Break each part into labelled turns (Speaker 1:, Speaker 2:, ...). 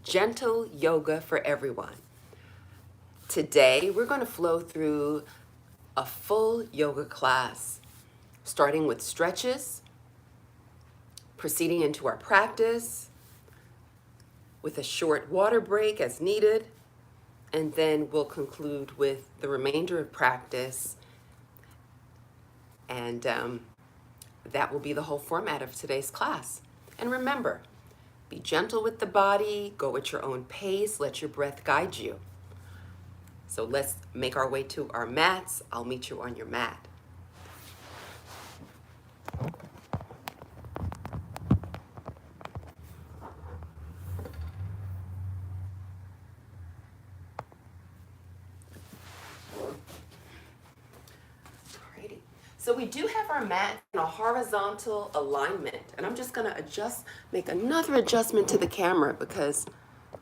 Speaker 1: Gentle Yoga for Everyone. Today, we're going to flow through a full yoga class, starting with stretches, proceeding into our practice with a short water break as needed, and then we'll conclude with the remainder of practice. And that will be the whole format of today's class. And remember, be gentle with the body, go at your own pace, let your breath guide you. So let's make our way to our mats. I'll meet you on your mat. Alrighty. So we do have our mat in a horizontal alignment, and I'm just gonna make another adjustment to the camera because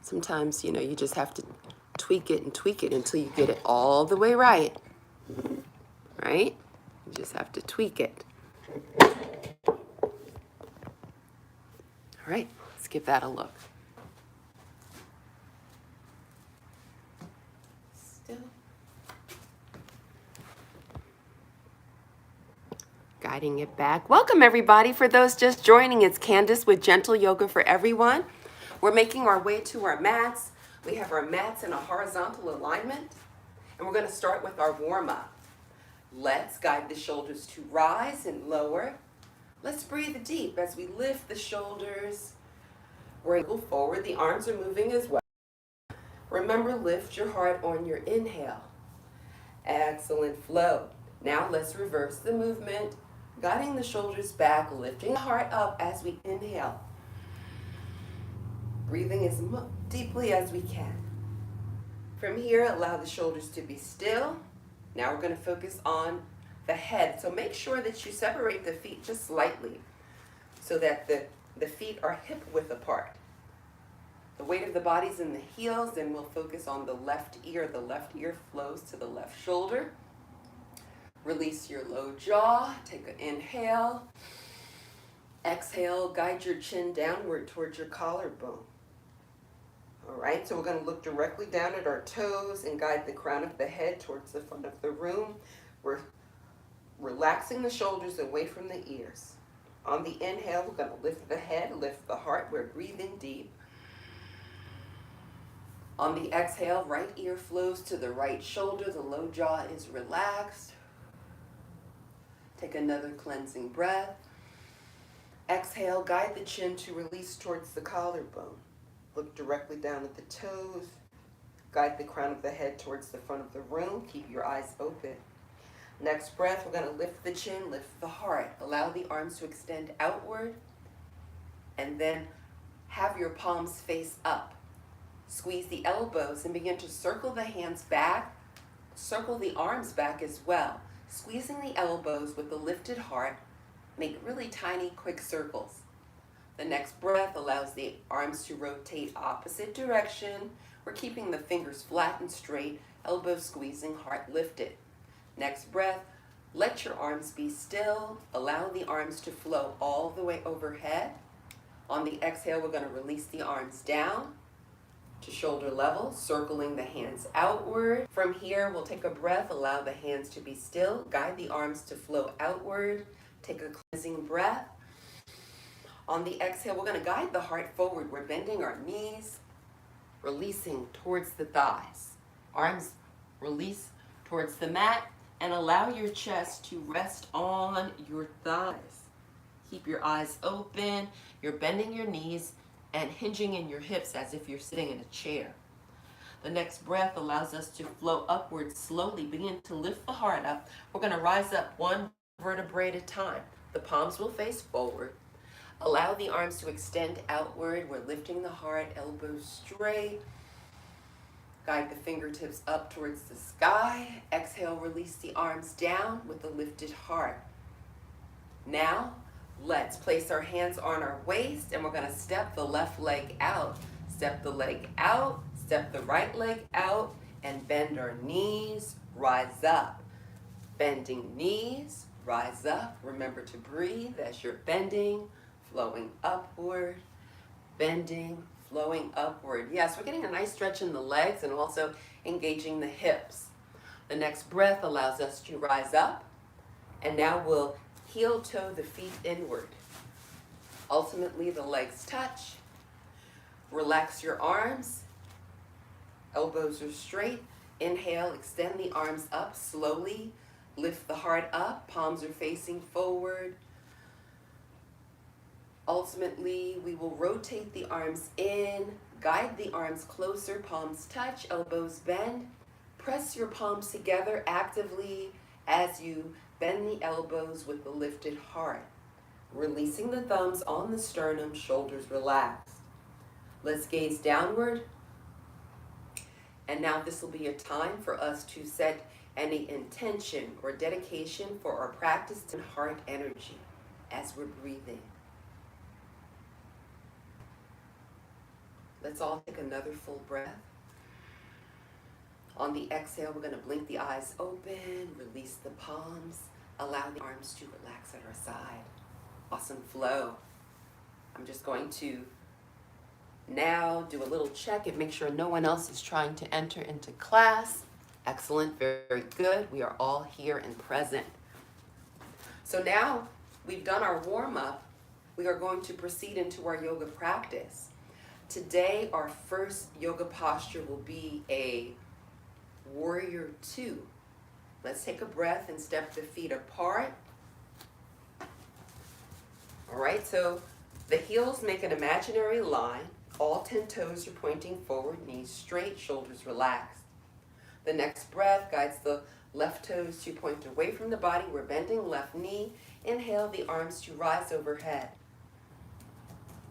Speaker 1: sometimes, you just have to tweak it until you get it all the way right? You just have to tweak it. All right, let's give that a look. Still. Guiding it back. Welcome everybody. For those just joining, it's Candace with Gentle Yoga for Everyone. We're making our way to our mats. We have our mats in a horizontal alignment, and we're going to start with our warm-up. Let's guide the shoulders to rise and lower. Let's breathe deep as we lift the shoulders. Wrinkle forward. The arms are moving as well. Remember, lift your heart on your inhale. Excellent flow. Now let's reverse the movement, guiding the shoulders back, lifting the heart up as we inhale. Breathing as deeply as we can. From here, allow the shoulders to be still. Now we're going to focus on the head. So make sure that you separate the feet just slightly so that the feet are hip width apart. The weight of the body's in the heels, and we'll focus on the left ear. The left ear flows to the left shoulder. Release your low jaw. Take an inhale. Exhale, guide your chin downward towards your collarbone. All right, so we're going to look directly down at our toes and guide the crown of the head towards the front of the room. We're relaxing the shoulders away from the ears. On the inhale, we're going to lift the head, lift the heart. We're breathing deep. On the exhale, right ear flows to the right shoulder. The low jaw is relaxed. Take another cleansing breath. Exhale, guide the chin to release towards the collarbone. Look directly down at the toes. Guide the crown of the head towards the front of the room. Keep your eyes open. Next breath, we're going to lift the chin, lift the heart. Allow the arms to extend outward. And then have your palms face up. Squeeze the elbows and begin to circle the hands back. Circle the arms back as well. Squeezing the elbows with the lifted heart. Make really tiny, quick circles. The next breath allows the arms to rotate opposite direction. We're keeping the fingers flat and straight, elbows squeezing, heart lifted. Next breath, let your arms be still. Allow the arms to flow all the way overhead. On the exhale, we're going to release the arms down to shoulder level, circling the hands outward. From here, we'll take a breath, allow the hands to be still, guide the arms to flow outward. Take a cleansing breath. On the exhale, we're going to guide the heart forward. We're bending our knees, releasing towards the thighs. Arms release towards the mat, and allow your chest to rest on your thighs. Keep your eyes open. You're bending your knees and hinging in your hips as if you're sitting in a chair. The next breath allows us to flow upwards slowly. Begin to lift the heart up. We're going to rise up one vertebrae at a time. The palms will face forward. Allow the arms to extend outward. We're lifting the heart, elbows straight. Guide the fingertips up towards the sky. Exhale, release the arms down with the lifted heart. Now, let's place our hands on our waist, and we're going to step the left leg out. Step the leg out, step the right leg out, and bend our knees, rise up. Bending knees, rise up. Remember to breathe as you're bending, flowing upward, bending, flowing upward. Yes, we're getting a nice stretch in the legs and also engaging the hips. The next breath allows us to rise up, and now we'll heel toe the feet inward. Ultimately, the legs touch. Relax your arms. Elbows are straight. Inhale, extend the arms up slowly. Lift the heart up, palms are facing forward. Ultimately, we will rotate the arms in, guide the arms closer, palms touch, elbows bend. Press your palms together actively as you bend the elbows with the lifted heart. Releasing the thumbs on the sternum, shoulders relaxed. Let's gaze downward. And now this will be a time for us to set any intention or dedication for our practice and heart energy as we're breathing. Let's all take another full breath. On the exhale, we're going to blink the eyes open, release the palms, allow the arms to relax at our side. Awesome flow. I'm just going to now do a little check and make sure no one else is trying to enter into class. Excellent, very, very good. We are all here and present. So now we've done our warm-up. We are going to proceed into our yoga practice. Today, our first yoga posture will be a warrior two. Let's take a breath and step the feet apart. All right, so the heels make an imaginary line. All 10 toes are pointing forward, knees straight, shoulders relaxed. The next breath guides the left toes to point away from the body. We're bending left knee. Inhale the arms to rise overhead.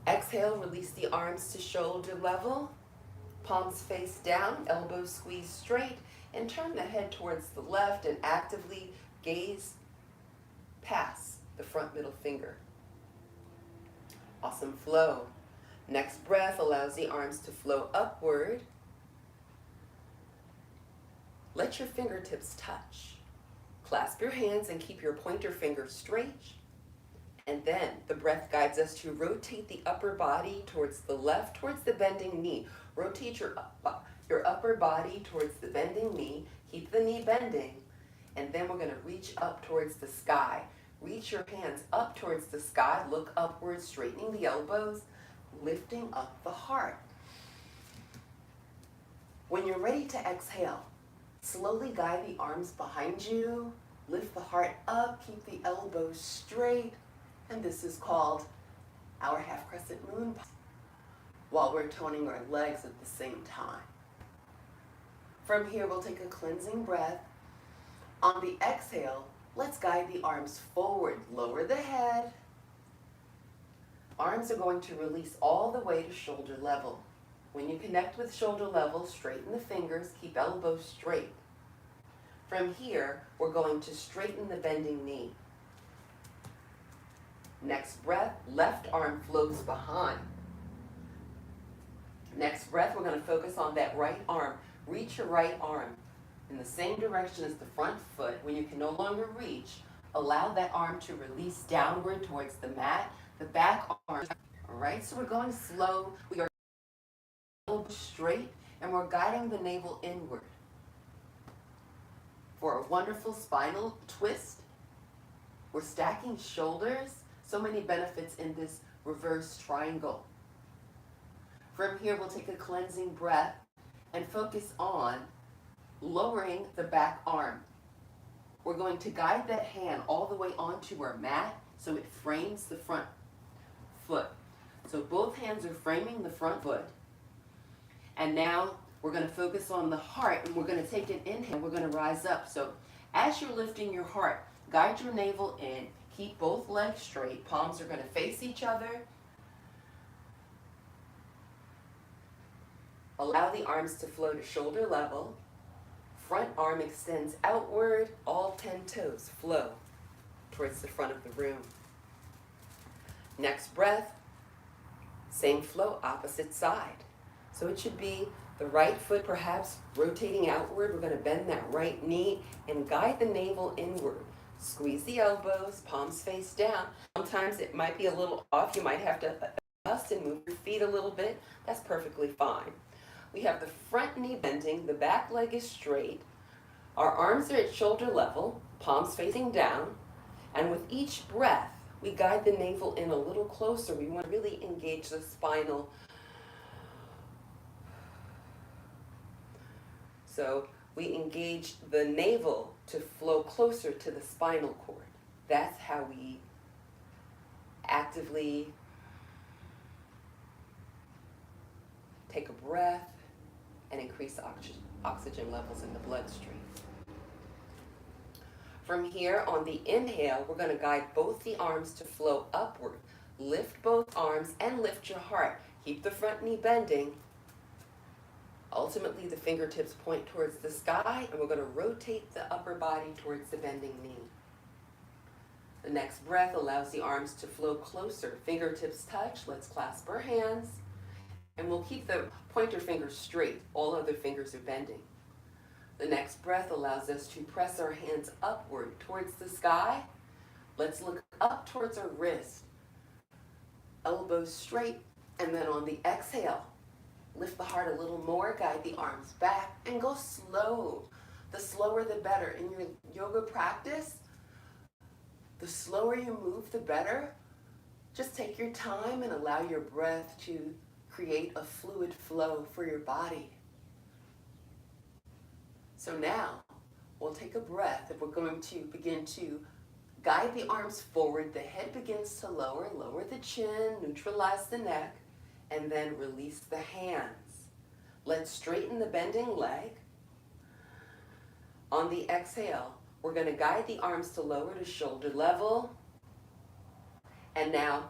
Speaker 1: Exhale, release the arms to shoulder level. Palms face down, elbows squeeze straight, and turn the head towards the left and actively gaze past the front middle finger. Awesome flow. Next breath allows the arms to flow upward. Let your fingertips touch. Clasp your hands and keep your pointer finger straight. And then the breath guides us to rotate the upper body towards the left, towards the bending knee. Rotate your upper body towards the bending knee. Keep the knee bending. And then we're going to reach up towards the sky. Reach your hands up towards the sky. Look upwards, straightening the elbows, lifting up the heart. When you're ready to exhale, slowly guide the arms behind you. Lift the heart up. Keep the elbows straight. And this is called our half crescent moon while we're toning our legs at the same time. From here, we'll take a cleansing breath. On the exhale, let's guide the arms forward. Lower the head. Arms are going to release all the way to shoulder level. When you connect with shoulder level, straighten the fingers, keep elbows straight. From here, we're going to straighten the bending knee. Next breath, left arm flows behind. Next breath, we're going to focus on that right arm. Reach your right arm in the same direction as the front foot. When you can no longer reach, allow that arm to release downward towards the mat. The back arm. All right, so we're going slow. We are straight, and we're guiding the navel inward for a wonderful spinal twist. We're stacking shoulders. So many benefits in this reverse triangle. From here, we'll take a cleansing breath and focus on lowering the back arm. We're going to guide that hand all the way onto our mat so it frames the front foot. So both hands are framing the front foot. And now we're going to focus on the heart, and we're going to take an inhale. We're going to rise up. So as you're lifting your heart, guide your navel in. Keep both legs straight. Palms are going to face each other. Allow the arms to flow to shoulder level. Front arm extends outward. All 10 toes flow towards the front of the room. Next breath, same flow, opposite side. So it should be the right foot perhaps rotating outward. We're going to bend that right knee and guide the navel inward. Squeeze the elbows, palms face down. Sometimes it might be a little off. You might have to and move your feet a little bit, that's perfectly fine. We have the front knee bending, the back leg is straight, our arms are at shoulder level, palms facing down, and with each breath, we guide the navel in a little closer. We want to really engage the spinal. So we engage the navel to flow closer to the spinal cord. That's how we actively take a breath and increase oxygen levels in the bloodstream. From here, on the inhale, we're going to guide both the arms to flow upward. Lift both arms and lift your heart. Keep the front knee bending. Ultimately, the fingertips point towards the sky, and we're going to rotate the upper body towards the bending knee. The next breath allows the arms to flow closer. Fingertips touch. Let's clasp our hands. And we'll keep the pointer fingers straight. All other fingers are bending. The next breath allows us to press our hands upward towards the sky. Let's look up towards our wrist. Elbows straight. And then on the exhale, lift the heart a little more, guide the arms back, and go slow. The slower the better. In your yoga practice, the slower you move, the better. Just take your time and allow your breath to create a fluid flow for your body. So now, we'll take a breath and we're going to begin to guide the arms forward. The head begins to lower the chin, neutralize the neck, and then release the hands. Let's straighten the bending leg. On the exhale, we're going to guide the arms to lower to shoulder level. And now,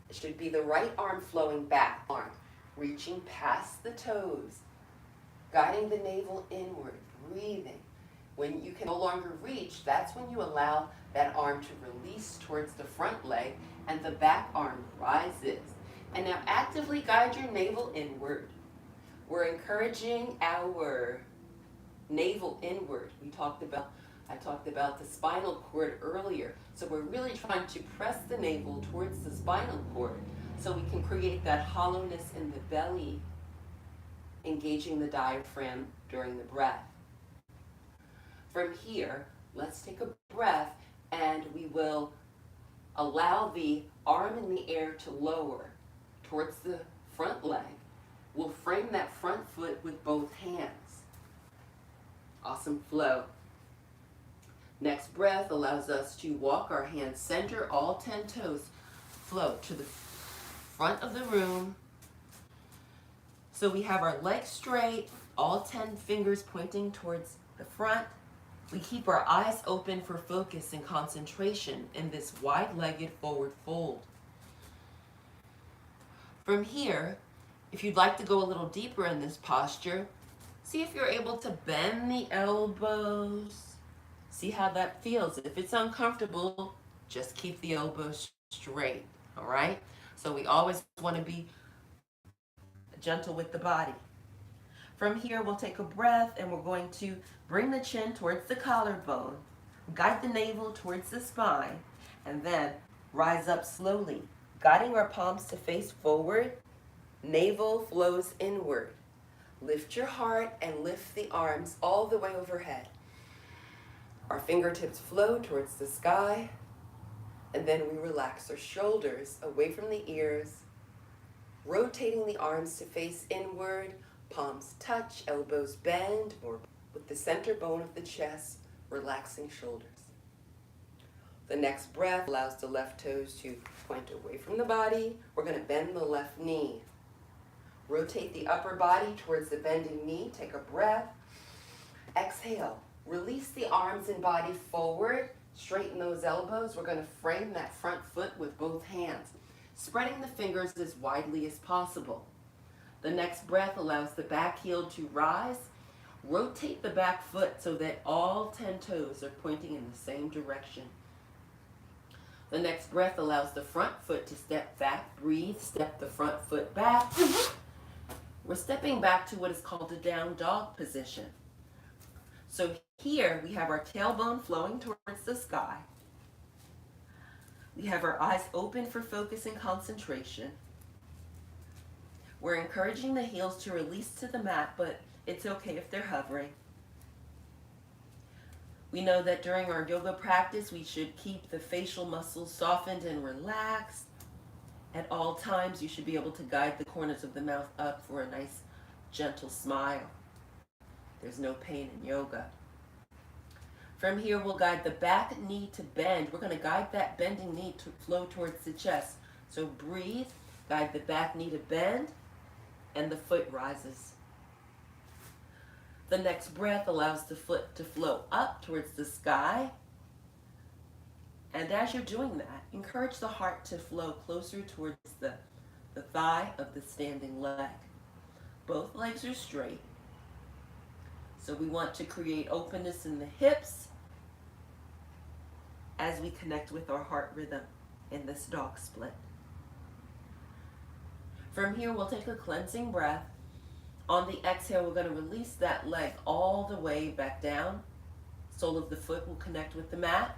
Speaker 1: it should be the right arm flowing back, arm reaching past the toes, guiding the navel inward, breathing. When you can no longer reach, that's when you allow that arm to release towards the front leg and the back arm rises. And now actively guide your navel inward. We're encouraging our navel inward. I talked about the spinal cord earlier. So we're really trying to press the navel towards the spinal cord so we can create that hollowness in the belly, engaging the diaphragm during the breath. From here, let's take a breath and we will allow the arm in the air to lower towards the front leg. We'll frame that front foot with both hands. Awesome flow. Next breath allows us to walk our hands center, all 10 toes flow to the front of the room. So we have our legs straight, all 10 fingers pointing towards the front. We keep our eyes open for focus and concentration in this wide-legged forward fold. From here, if you'd like to go a little deeper in this posture, see if you're able to bend the elbows. See how that feels. If it's uncomfortable, just keep the elbows straight, all right? So we always want to be gentle with the body. From here, we'll take a breath and we're going to bring the chin towards the collarbone, guide the navel towards the spine, and then rise up slowly, guiding our palms to face forward. Navel flows inward. Lift your heart and lift the arms all the way overhead. Our fingertips flow towards the sky, and then we relax our shoulders away from the ears, rotating the arms to face inward, palms touch, elbows bend, or with the center bone of the chest, relaxing shoulders. The next breath allows the left toes to point away from the body. We're going to bend the left knee. Rotate the upper body towards the bending knee. Take a breath. Exhale. Release the arms and body forward. Straighten those elbows. We're going to frame that front foot with both hands, spreading the fingers as widely as possible. The next breath allows the back heel to rise. Rotate the back foot so that all 10 toes are pointing in the same direction. The next breath allows the front foot to step back. Breathe, step the front foot back. We're stepping back to what is called a down dog position. So here we have our tailbone flowing towards the sky. We have our eyes open for focus and concentration.
Speaker 2: We're encouraging the heels to release to the mat, but it's okay if they're hovering. We know that during our yoga practice, we should keep the facial muscles softened and relaxed. At all times, you should be able to guide the corners of the mouth up for a nice, gentle smile. There's no pain in yoga. From here, we'll guide the back knee to bend. We're going to guide that bending knee to flow towards the chest. So breathe, guide the back knee to bend, and the foot rises. The next breath allows the foot to flow up towards the sky. And as you're doing that, encourage the heart to flow closer towards the thigh of the standing leg. Both legs are straight. So we want to create openness in the hips as we connect with our heart rhythm in this dog split. From here, we'll take a cleansing breath. On the exhale, we're going to release that leg all the way back down. Sole of the foot will connect with the mat.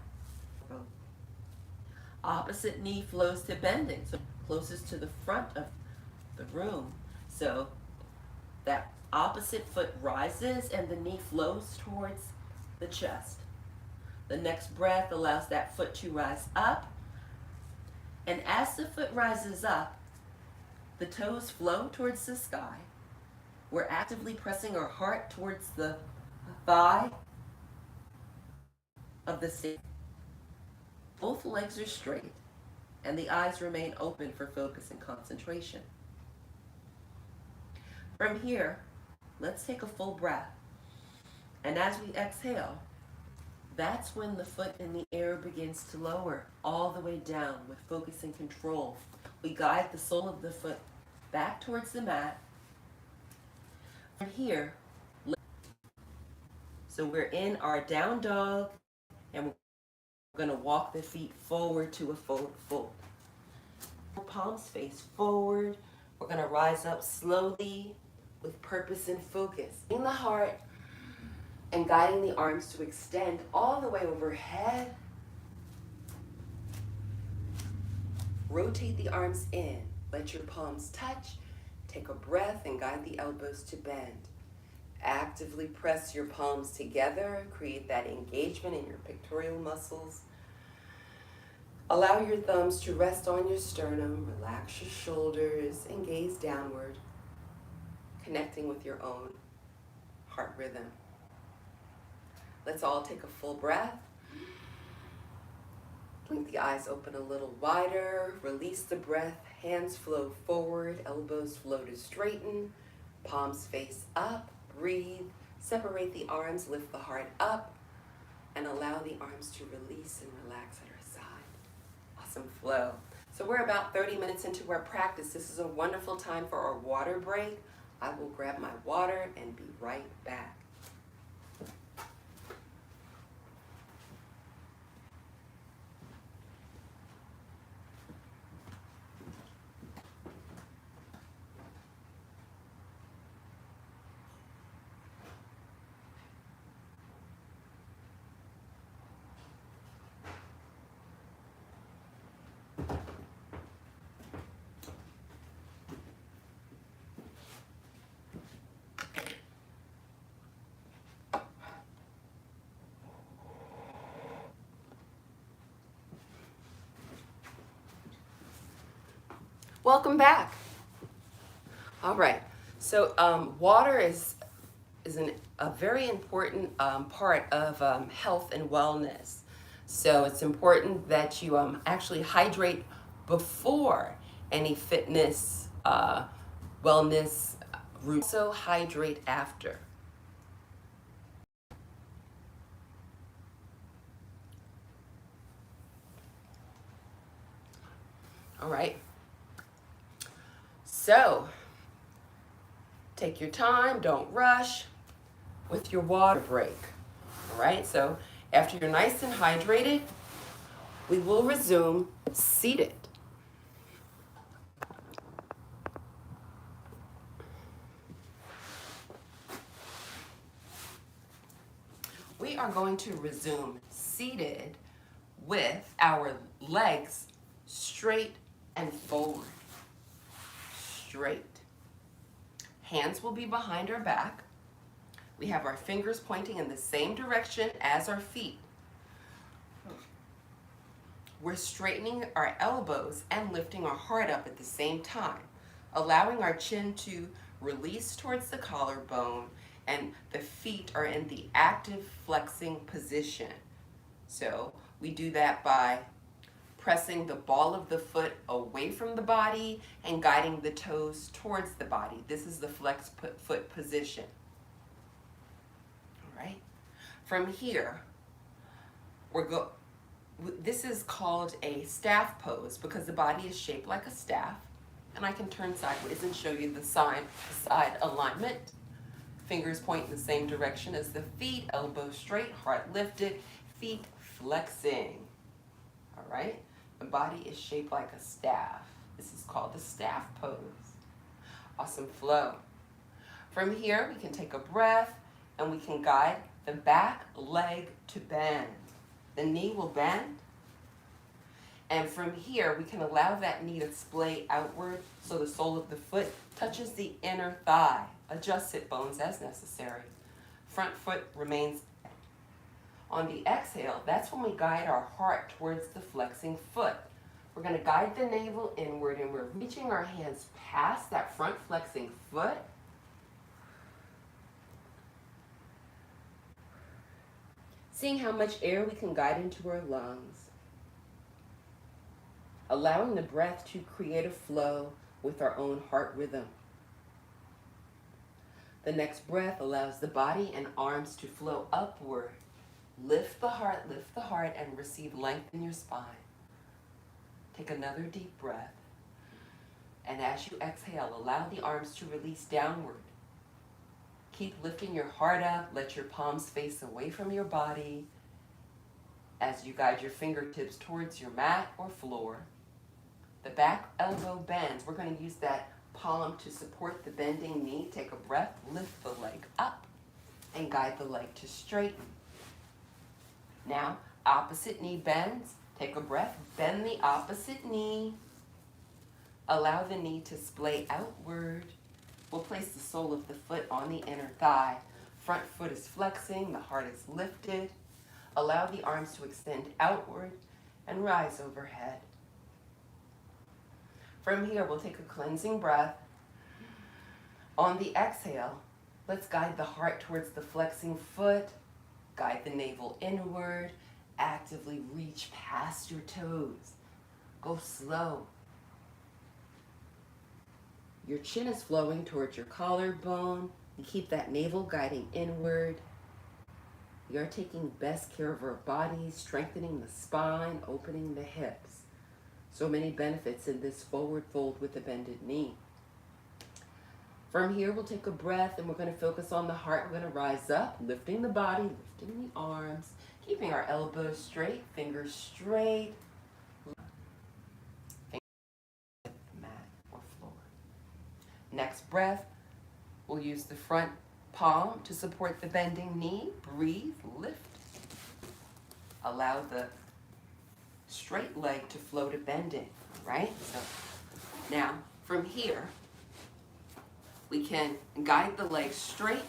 Speaker 2: Opposite knee flows to bending, so closest to the front of the room. So that opposite foot rises and the knee flows towards the chest. The next breath allows that foot to rise up. And as the foot rises up, the toes flow towards the sky. We're actively pressing our heart towards the thigh of the stand. Both legs are straight, and the eyes remain open for focus and concentration. From here, let's take a full breath. And as we exhale, that's when the foot in the air begins to lower all the way down with focus and control. We guide the sole of the foot back towards the mat. From here, so we're in our down dog, and we're going to walk the feet forward to a forward fold. Palms face forward. We're going to rise up slowly with purpose and focus. In the heart and guiding the arms to extend all the way overhead. Rotate the arms in. Let your palms touch. Take a breath and guide the elbows to bend. Actively press your palms together. Create that engagement in your pectoral muscles. Allow your thumbs to rest on your sternum. Relax your shoulders and gaze downward, connecting with your own heart rhythm. Let's all take a full breath. Blink the eyes open a little wider. Release the breath. Hands flow forward. Elbows flow to straighten. Palms face up. Breathe. Separate the arms. Lift the heart up. And allow the arms to release and relax at our side. Awesome flow. So we're about 30 minutes into our practice. This is a wonderful time for our water break. I will grab my water and be right back. Welcome back. All right, so water is a very important part of health and wellness. So it's important that you actually hydrate before any fitness, wellness routine. Also hydrate after. All right. So, take your time, don't rush with your water break. All right, so after you're nice and hydrated, we will resume seated. We are going to resume seated with our legs straight and forward. Straight
Speaker 1: hands will be behind our back. We have our fingers pointing in the same direction as our feet. We're straightening our elbows and lifting our heart up at the same time, allowing our chin to release towards the collarbone, and the feet are in the active flexing position. So we do that by pressing the ball of the foot away from the body and guiding the toes towards the body. This is the flex foot position. All right. From here, this is called a staff pose because the body is shaped like a staff. And I can turn sideways and show you the side alignment. Fingers point in the same direction as the feet, elbows straight, heart lifted, feet flexing. All right. The body is shaped like a staff. This is called the staff pose. Awesome flow. From here, we can take a breath and we can guide the back leg to bend. The knee will bend. And from here, we can allow that knee to splay outward so the sole of the foot touches the inner thigh. Adjust sit bones as necessary. Front foot remains. On the exhale, that's when we guide our heart towards the flexing foot. We're going to guide the navel inward and we're reaching our hands past that front flexing foot. Seeing how much air we can guide into our lungs. Allowing the breath to create a flow with our own heart rhythm. The next breath allows the body and arms to flow upward. Lift the heart, and receive length in your spine. Take another deep breath. And as you exhale, allow the arms to release downward. Keep lifting your heart up. Let your palms face away from your body as you guide your fingertips towards your mat or floor. The back elbow bends. We're going to use that palm to support the bending knee. Take a breath, lift the leg up, and guide the leg to straighten. Now, opposite knee bends. Take a breath, bend the opposite knee. Allow the knee to splay outward. We'll place the sole of the foot on the inner thigh. Front foot is flexing, the heart is lifted. Allow the arms to extend outward and rise overhead. From here, we'll take a cleansing breath. On the exhale, let's guide the heart towards the flexing foot. Guide the navel inward. Actively reach past your toes. Go slow. Your chin is flowing towards your collarbone. You keep that navel guiding inward. We are taking best care of our bodies, strengthening the spine, opening the hips. So many benefits in this forward fold with a bended knee. From here, we'll take a breath and we're going to focus on the heart. We're going to rise up, lifting the body, lifting the arms, keeping our elbows straight, fingers straight. Mat or floor. Next breath, we'll use the front palm to support the bending knee. Breathe, lift. Allow the straight leg to flow to bending, right? So now from here, we can guide the leg straight.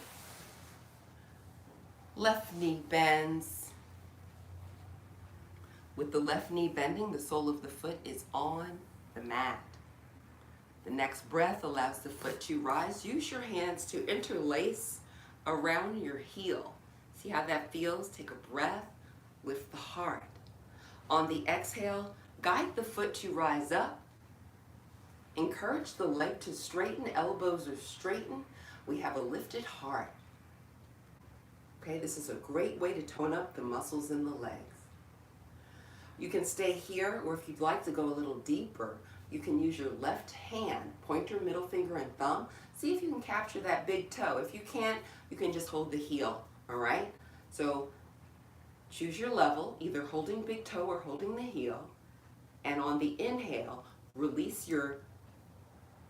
Speaker 1: Left knee bends. With the left knee bending, the sole of the foot is on the mat. The next breath allows the foot to rise. Use your hands to interlace around your heel. See how that feels? Take a breath, lift the heart. On the exhale, guide the foot to rise up. Encourage the leg to straighten, elbows are straightened. We have a lifted heart. Okay, this is a great way to tone up the muscles in the legs. You can stay here, or if you'd like to go a little deeper, you can use your left hand, pointer, middle finger, and thumb. See if you can capture that big toe. If you can't, you can just hold the heel, all right? So choose your level, either holding big toe or holding the heel. And on the inhale, release your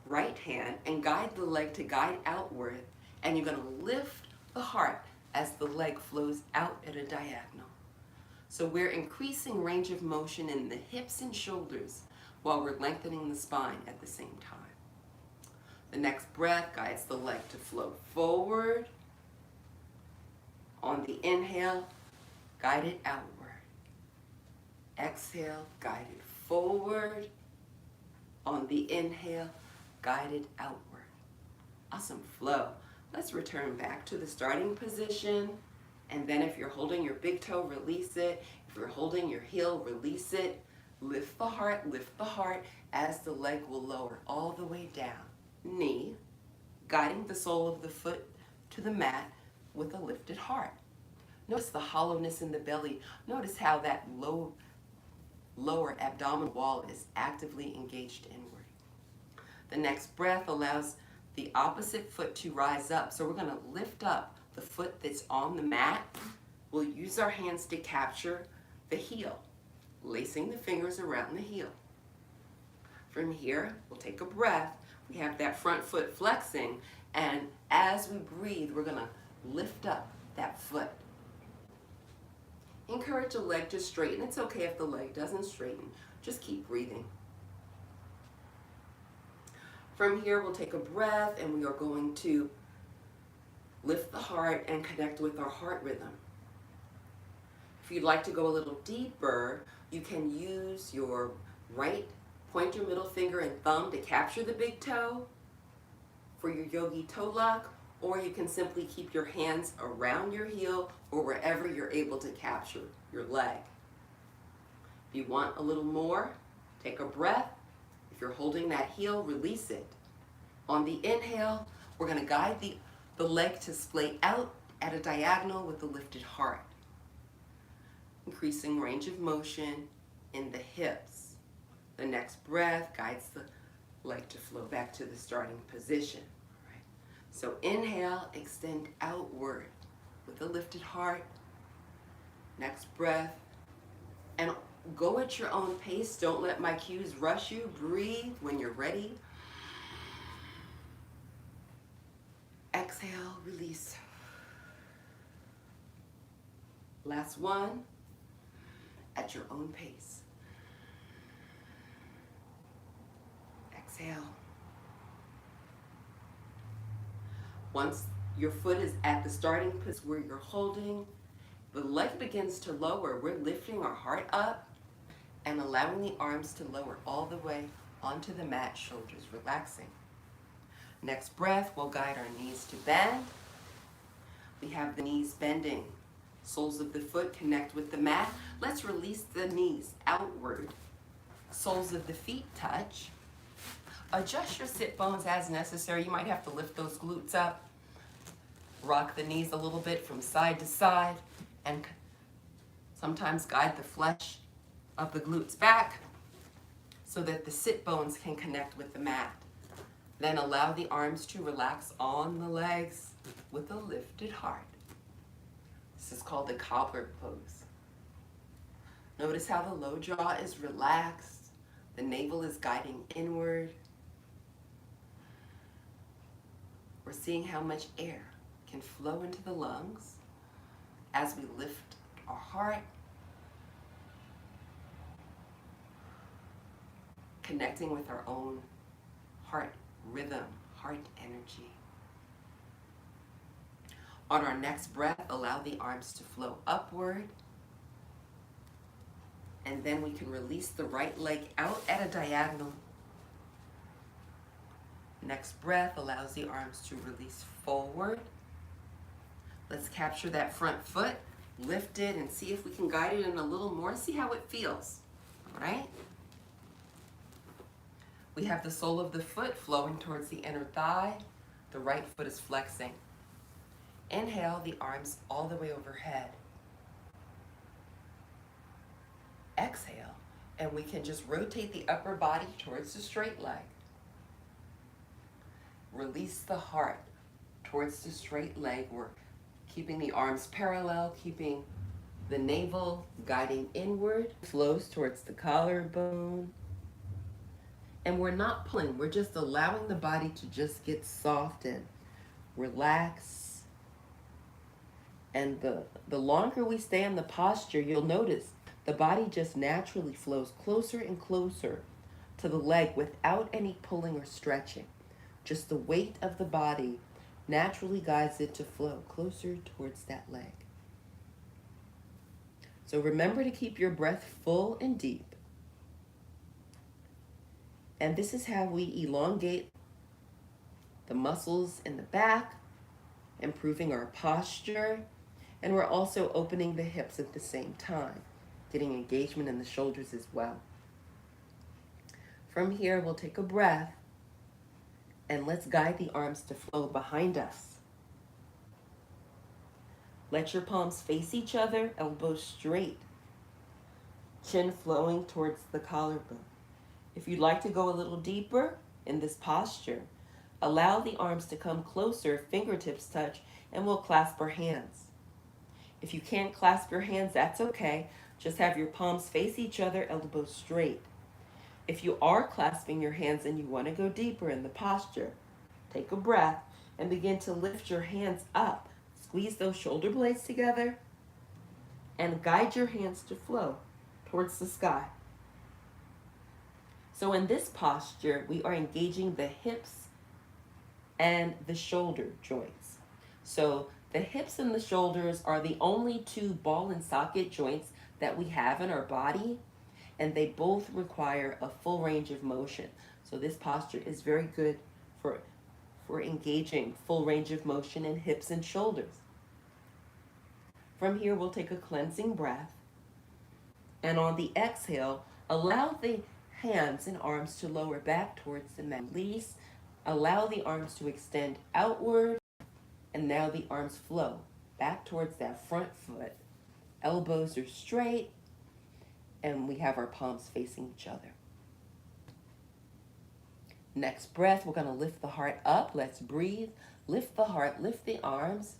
Speaker 1: right hand and guide the leg to guide outward. And you're going to lift the heart as the leg flows out at a diagonal. So we're increasing range of motion in the hips and shoulders while we're lengthening the spine at the same time. The next breath guides the leg to flow forward. On the inhale, guide it outward. Exhale, guide it forward. On the inhale, guide it outward. Awesome flow. Let's return back to the starting position. And then if you're holding your big toe, release it. If you're holding your heel, release it. Lift the heart as the leg will lower all the way down. Knee, guiding the sole of the foot to the mat with a lifted heart. Notice the hollowness in the belly. Notice how that lower abdominal wall is actively engaged inward. The next breath allows the opposite foot to rise up. So we're going to lift up the foot that's on the mat. We'll use our hands to capture the heel, lacing the fingers around the heel. From here, we'll take a breath. We have that front foot flexing, and as we breathe, we're going to lift up that foot. Encourage the leg to straighten. It's okay if the leg doesn't straighten. Just keep breathing. From here, we'll take a breath, and we are going to lift the heart and connect with our heart rhythm. If you'd like to go a little deeper, you can use your right pointer, middle finger, and thumb to capture the big toe for your yogi toe lock, or you can simply keep your hands around your heel or wherever you're able to capture your leg. If you want a little more, take a breath. If you're holding that heel, release it. On the inhale, we're going to guide the leg to splay out at a diagonal with the lifted heart, increasing range of motion in the hips. The next breath guides the leg to flow back to the starting position. Right. So inhale, extend outward with a lifted heart. Next breath, and go at your own pace. Don't let my cues rush you. Breathe when you're ready. Exhale, release. Last one, at your own pace. Exhale. Once your foot is at the starting place where you're holding, the leg begins to lower. We're lifting our heart up and allowing the arms to lower all the way onto the mat, shoulders relaxing. Next breath, we'll guide our knees to bend. We have the knees bending. Soles of the foot connect with the mat. Let's release the knees outward. Soles of the feet touch. Adjust your sit bones as necessary. You might have to lift those glutes up. Rock the knees a little bit from side to side, and sometimes guide the flesh of the glutes back so that the sit bones can connect with the mat. Then allow the arms to relax on the legs with a lifted heart. This is called the cobbler pose. Notice how the low jaw is relaxed. The navel is guiding inward. We're seeing how much air can flow into the lungs as we lift our heart, connecting with our own heart rhythm, heart energy. On our next breath, allow the arms to flow upward, and then we can release the right leg out at a diagonal. Next breath allows the arms to release forward. Let's capture that front foot, lift it, and see if we can guide it in a little more. See how it feels, all right? We have the sole of the foot flowing towards the inner thigh. The right foot is flexing. Inhale, the arms all the way overhead. Exhale, and we can just rotate the upper body towards the straight leg. Release the heart towards the straight leg. We're keeping the arms parallel, keeping the navel guiding inward, flows towards the collarbone. And we're not pulling, we're just allowing the body to just get soft and relax. And the longer we stay in the posture, you'll notice the body just naturally flows closer and closer to the leg without any pulling or stretching.
Speaker 2: Just the weight of the body naturally guides it to flow closer towards that leg. So remember to keep your breath full and deep. And this is how we elongate the muscles in the back, improving our posture, and we're also opening the hips at the same time, getting engagement in the shoulders as well. From here, we'll take a breath, and let's guide the arms to flow behind us. Let your palms face each other, elbows straight, chin flowing towards the collarbone. If you'd like to go a little deeper in this posture, allow the arms to come closer, fingertips touch, and we'll clasp our hands. If you can't clasp your hands, that's okay. Just have your palms face each other, elbows straight. If you are clasping your hands and you want to go deeper in the posture, take a breath and begin to lift your hands up. Squeeze those shoulder blades together and guide your hands to flow towards the sky. So in this posture, we are engaging the hips and the shoulder joints. So the hips and the shoulders are the only two ball and socket joints that we have in our body, and they both require a full range of motion. So this posture is very good for engaging full range of motion in hips and shoulders. From here, we'll take a cleansing breath. And on the exhale, allow the hands and arms to lower back towards the mat. Release, allow the arms to extend outward, and now the arms flow back towards that front foot. Elbows are straight, and we have our palms facing each other. Next breath, we're going to lift the heart up. Let's breathe. Lift the heart, lift the arms.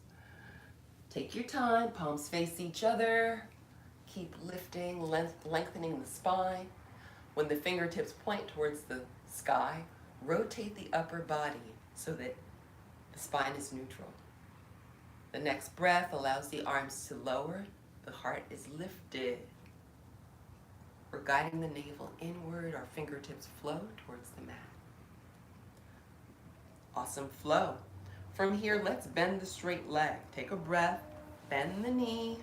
Speaker 2: Take your time, palms face each other. Keep lifting, lengthening the spine. When the fingertips point towards the sky, rotate the upper body so that the spine is neutral. The next breath allows the arms to lower. The heart is lifted. We're guiding the navel inward. Our fingertips flow towards the mat. Awesome flow. From here, let's bend the straight leg. Take a breath, bend the knee.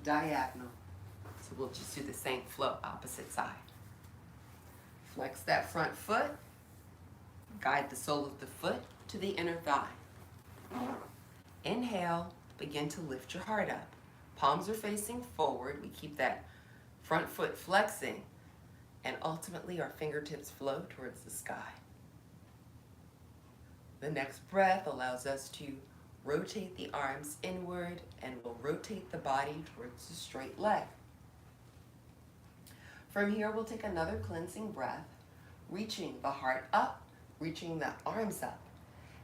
Speaker 2: Diagonal. So we'll just do the same flow, opposite side. Flex that front foot. Guide the sole of the foot to the inner thigh. Inhale, begin to lift your heart up. Palms are facing forward. We keep that front foot flexing, and ultimately our fingertips flow towards the sky. The next breath allows us to rotate the arms inward, and we'll rotate the body towards the straight leg. From here, we'll take another cleansing breath, reaching the heart up, reaching the arms up.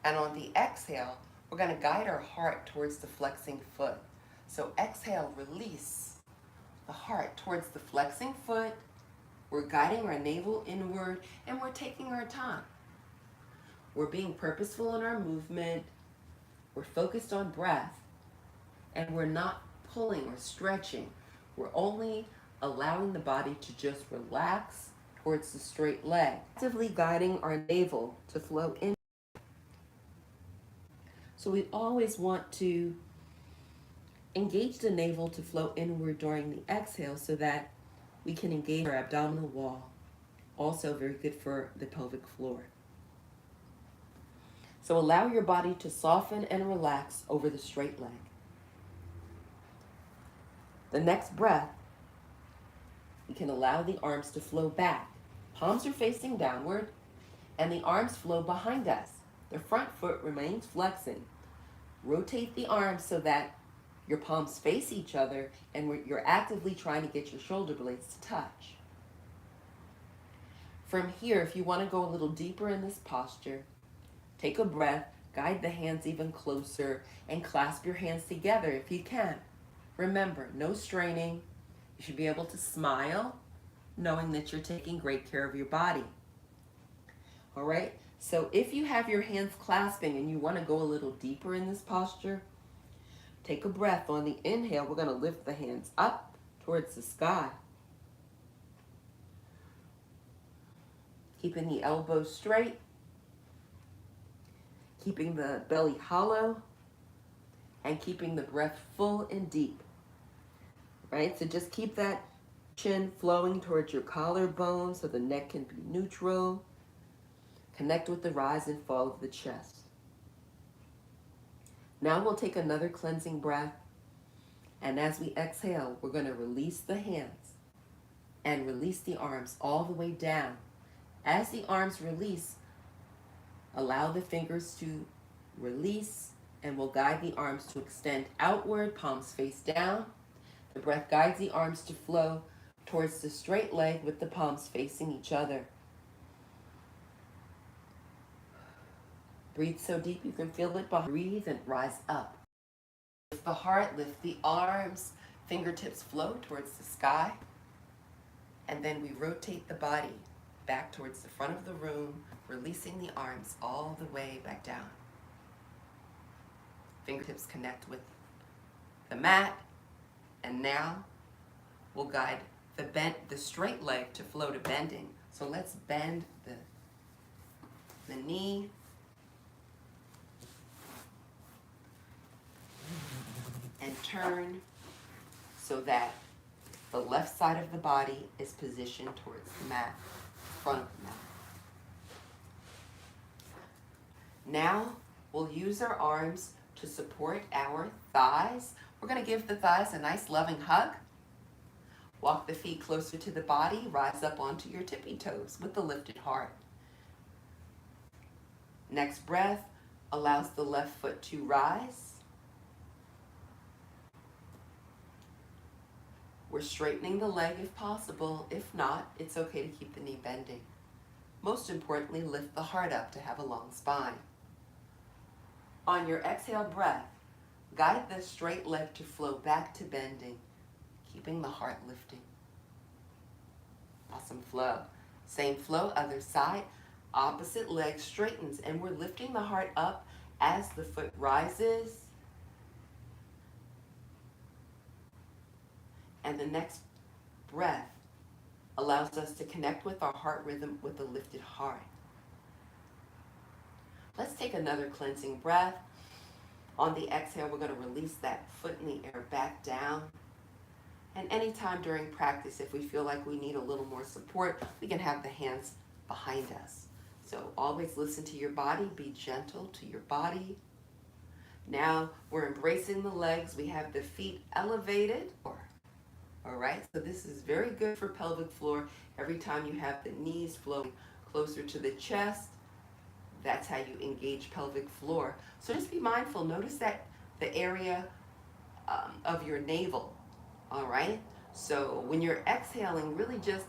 Speaker 2: And on the exhale, we're going to guide our heart towards the flexing foot. So exhale, release the heart towards the flexing foot. We're guiding our navel inward, and we're taking our time. We're being purposeful in our movement. We're focused on breath, and we're not pulling or stretching. We're only allowing the body to just relax towards the straight leg, actively guiding our navel to flow in. So we always want to engage the navel to flow inward during the exhale so that we can engage our abdominal wall. Also very good for the pelvic floor. So allow your body to soften and relax over the straight leg. The next breath, we can allow the arms to flow back. Palms are facing downward, and the arms flow behind us. The front foot remains flexing. Rotate the arms so that your palms face each other, and you're actively trying to get your shoulder blades to touch. From here, if you want to go a little deeper in this posture, take a breath, guide the hands even closer, and clasp your hands together if you can. Remember, no straining. You should be able to smile, knowing that you're taking great care of your body. All right? So if you have your hands clasping and you want to go a little deeper in this posture, take a breath. On the inhale, we're going to lift the hands up towards the sky. Keeping the elbows straight, keeping the belly hollow, and keeping the breath full and deep. Right? So just keep that chin flowing towards your collarbone so the neck can be neutral. Connect with the rise and fall of the chest. Now we'll take another cleansing breath. And as we exhale, we're going to release the hands and release the arms all the way down. As the arms release, allow the fingers to release, and we'll guide the arms to extend outward, palms face down. The breath guides the arms to flow towards the straight leg with the palms facing each other. Breathe so deep you can feel it. Breathe and rise up. Lift the heart, lift the arms, fingertips flow towards the sky. And then we rotate the body back towards the front of the room, releasing the arms all the way back down. Fingertips connect with the mat. And now we'll guide the straight leg to flow to bending. So let's bend the knee. And turn so that the left side of the body is positioned towards the mat, front of the mat. Now we'll use our arms to support our thighs. We're going to give the thighs a nice loving hug. Walk the feet closer to the body. Rise up onto your tippy toes with the lifted heart. Next breath allows the left foot to rise. We're straightening the leg if possible. If not, it's okay to keep the knee bending. Most importantly, lift the heart up to have a long spine. On your exhale breath, guide the straight leg to flow back to bending, keeping the heart lifting. Awesome flow. Same flow, other side. Opposite leg straightens, and we're lifting the heart up as the foot rises. And the next breath allows us to connect with our heart rhythm with a lifted heart. Let's take another cleansing breath. On the exhale, we're going to release that foot in the air back down. And anytime during practice, if we feel like we need a little more support, we can have the hands behind us. So always listen to your body. Be gentle to your body. Now we're embracing the legs. We have the feet elevated. All right, so this is very good for pelvic floor. Every time you have the knees flowing closer to the chest, that's how you engage pelvic floor. So just be mindful. Notice that the area of your navel, all right? So when you're exhaling, really just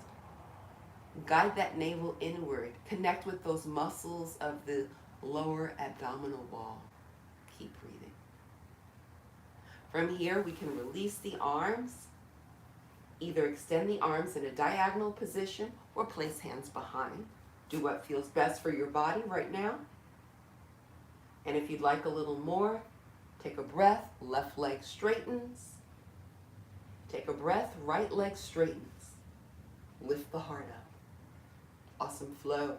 Speaker 2: guide that navel inward. Connect with those muscles of the lower abdominal wall. Keep breathing. From here, we can release the arms. Either extend the arms in a diagonal position or place hands behind. Do what feels best for your body right now. And if you'd like a little more, take a breath, left leg straightens. Take a breath, right leg straightens. Lift the heart up. Awesome flow.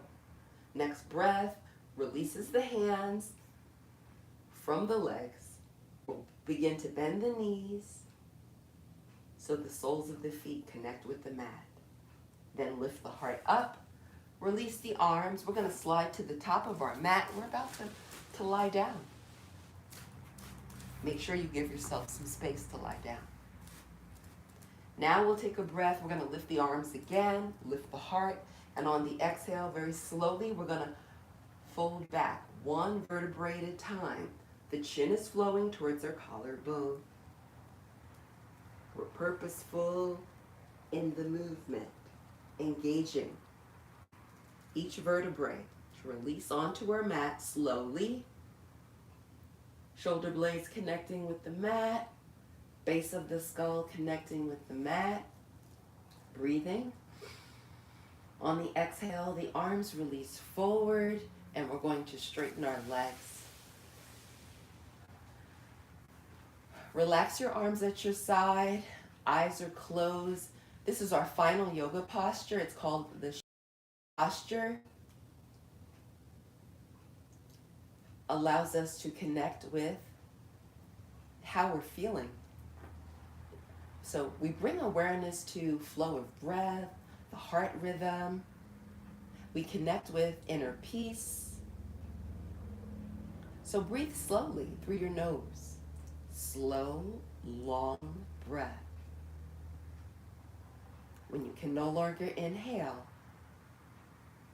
Speaker 2: Next breath releases the hands from the legs. We'll begin to bend the knees so the soles of the feet connect with the mat. Then lift the heart up. Release the arms. We're going to slide to the top of our mat. We're about to lie down. Make sure you give yourself some space to lie down. Now we'll take a breath. We're going to lift the arms again, lift the heart, and on the exhale, very slowly, we're going to fold back one vertebrae at a time. The chin is flowing towards our collarbone. We're purposeful in the movement, engaging each vertebrae to release onto our mat slowly. Shoulder blades connecting with the mat, base of the skull connecting with the mat. Breathing. On the exhale, the arms release forward, and we're going to straighten our legs. Relax your arms at your side. Eyes are closed. This is our final yoga posture. It's called the Posture allows us to connect with how we're feeling. So we bring awareness to flow of breath, the heart rhythm. We connect with inner peace. So breathe slowly through your nose. Slow, long breath. When you can no longer inhale,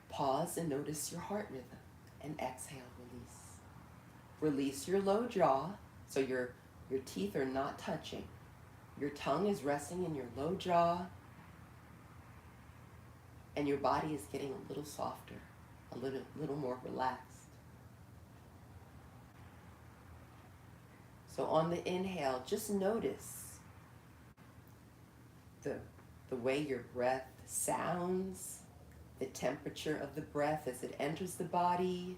Speaker 2: pause and notice your heart rhythm and exhale, release. Release your low jaw so your teeth are not touching. Your tongue is resting in your low jaw and your body is getting a little softer, a little more relaxed. So on the inhale, just notice the way your breath sounds, the temperature of the breath as it enters the body,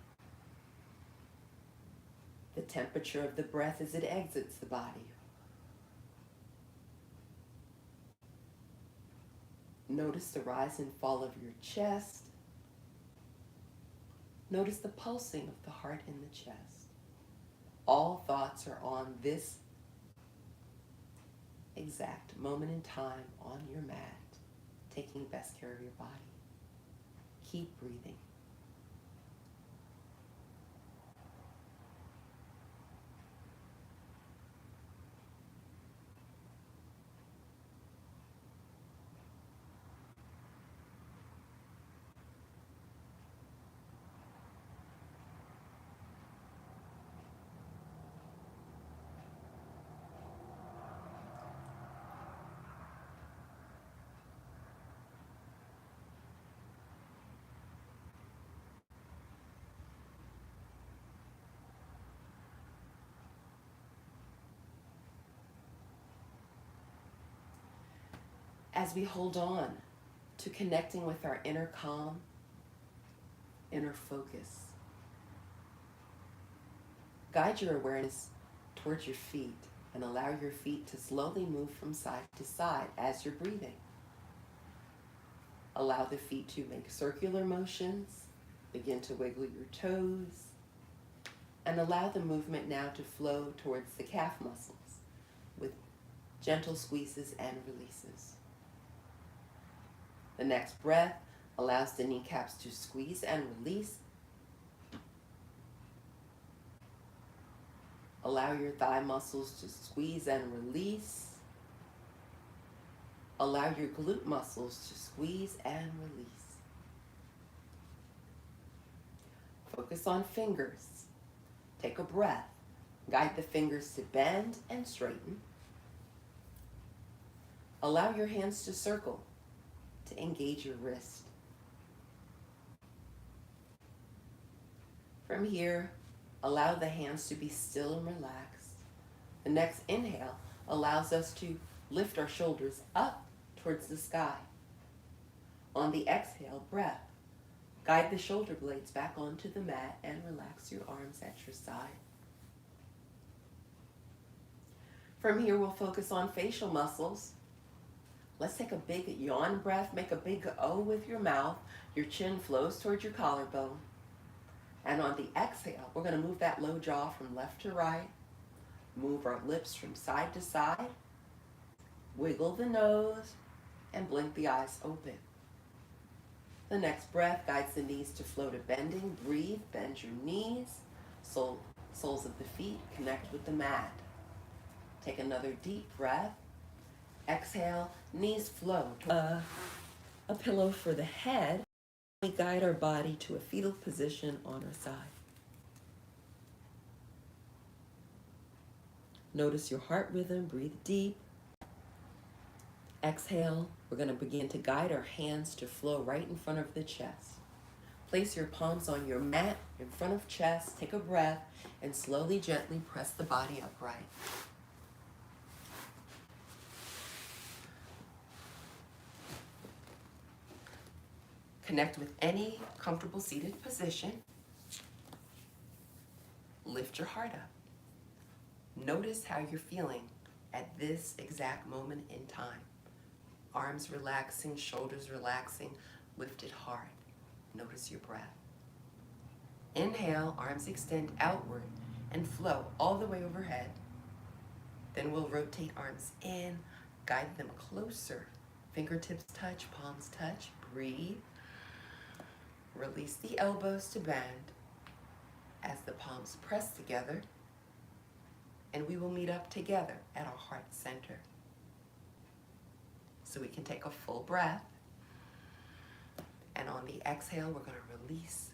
Speaker 2: the temperature of the breath as it exits the body. Notice the rise and fall of your chest. Notice the pulsing of the heart in the chest. All thoughts are on this exact moment in time on your mat, taking best care of your body. Keep breathing. As we hold on to connecting with our inner calm, inner focus, guide your awareness towards your feet and allow your feet to slowly move from side to side as you're breathing. Allow the feet to make circular motions, begin to wiggle your toes, and allow the movement now to flow towards the calf muscles with gentle squeezes and releases. The next breath allows the kneecaps to squeeze and release. Allow your thigh muscles to squeeze and release. Allow your glute muscles to squeeze and release. Focus on fingers. Take a breath. Guide the fingers to bend and straighten. Allow your hands to circle to engage your wrist. From here, allow the hands to be still and relaxed. The next inhale allows us to lift our shoulders up towards the sky. On the exhale breath, guide the shoulder blades back onto the mat and relax your arms at your side. From here, we'll focus on facial muscles. Let's take a big yawn breath. Make a big O with your mouth. Your chin flows towards your collarbone. And on the exhale, we're going to move that low jaw from left to right. Move our lips from side to side. Wiggle the nose and blink the eyes open. The next breath guides the knees to flow to bending. Breathe, bend your knees. Soles of the feet connect with the mat. Take another deep breath. Exhale, knees flow to a pillow for the head. We guide our body to a fetal position on our side. Notice your heart rhythm, breathe deep. Exhale, we're going to begin to guide our hands to flow right in front of the chest. Place your palms on your mat in front of chest, take a breath, and slowly, gently press the body upright. Connect with any comfortable seated position. Lift your heart up. Notice how you're feeling at this exact moment in time. Arms relaxing, shoulders relaxing, lifted heart.
Speaker 1: Notice your breath. Inhale, arms extend outward and flow all the way overhead. Then we'll rotate arms in, guide them closer. Fingertips touch, palms touch. Breathe. Release the elbows to bend as the palms press together. And we will meet up together at our heart center. So we can take a full breath. And on the exhale, we're going to release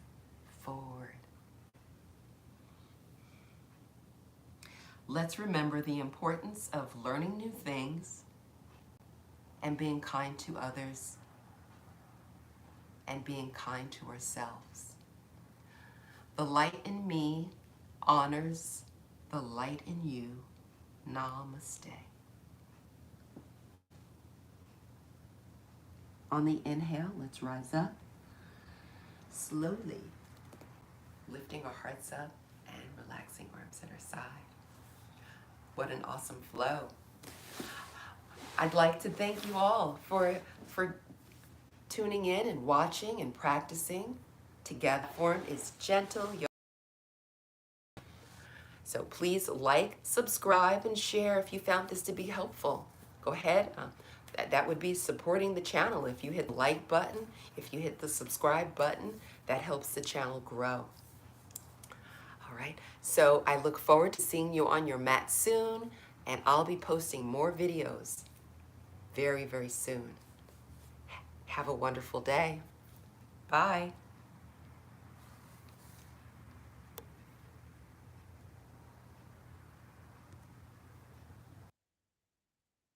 Speaker 1: forward. Let's remember the importance of learning new things and being kind to others and being kind to ourselves. The light in me honors the light in you. Namaste. On the inhale, let's rise up. Slowly lifting our hearts up and relaxing arms at our side. What an awesome flow. I'd like to thank you all for tuning in and watching and practicing. Together form is gentle yoga. So please like, subscribe, and share if you found this to be helpful. Go ahead. That would be supporting the channel. If you hit the like button, if you hit the subscribe button, that helps the channel grow. All right, so I look forward to seeing you on your mat soon, and I'll be posting more videos very, very soon. Have a wonderful day. Bye.